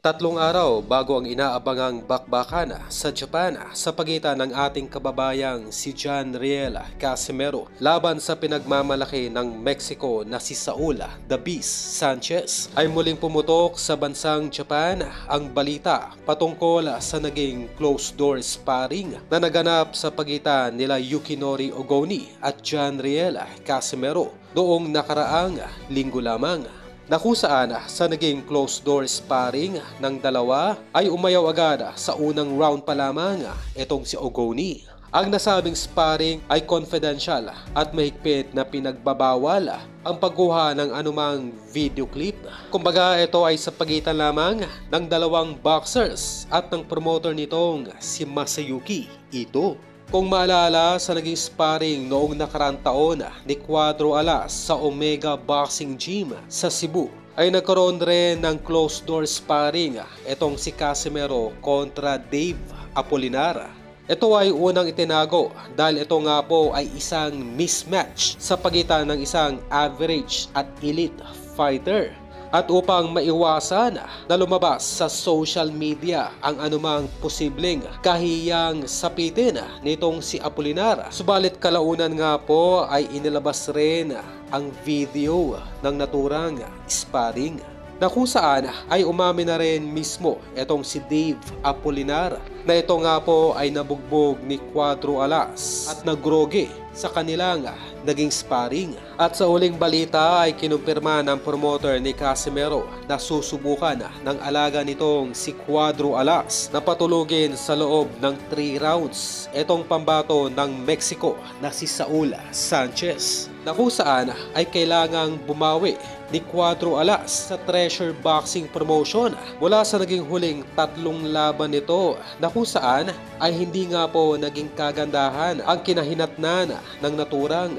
Tatlong araw bago ang inaabangang bakbakan sa Japan sa pagitan ng ating kababayang si John Riel Casimero laban sa pinagmamalaki ng Mexico na si Saul "The Beast" Sanchez ay muling pumutok sa bansang Japan ang balita patungkol sa naging closed-door sparring na naganap sa pagitan nila Yukinori Ogoni at John Riel Casimero noong nakaraang linggo lamang. Na kung saan sa naging closed-door sparring ng dalawa ay umayaw agad sa unang round pa lamang itong si Ogoni. Ang nasabing sparring ay confidential at mahigpit na pinagbabawal ang pagkuha ng anumang video clip. Kumbaga ito ay sa pagitan lamang ng dalawang boxers at ng promoter nitong si Masayuki Ito. Kung maalala sa naging sparring noong nakarang taon ni Cuadro Alas sa Omega Boxing Gym sa Cebu, ay nagkaroon rin ng closed-door sparring itong si Casimero kontra Dave Apolinar. Ito ay unang itinago dahil ito nga po ay isang mismatch sa pagitan ng isang average at elite fighter. At upang maiwasan na lumabas sa social media ang anumang posibleng kahiyang sapitin nitong si Apolinar, subalit kalaunan nga po ay inilabas rin ang video ng naturang sparring na kung saan ay umamin na rin mismo itong si Dave Apolinar na ito nga po ay nabugbog ni Cuadro Alas at nagroge sa kanilang naging sparring. At sa uling balita ay kinumpirma ng promoter ni Casimero na susubukan ng alaga nitong si Cuadro Alas na patulugin sa loob ng 3 rounds itong pambato ng Mexico na si Saul Sanchez, na kung saan ay kailangang bumawi ni Cuadro Alas sa Treasure Boxing Promotion mula sa naging huling 3 laban nito na kung saan ay hindi nga po naging kagandahan ang kinahinatnan ng naturang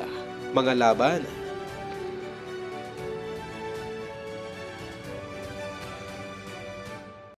mga laban.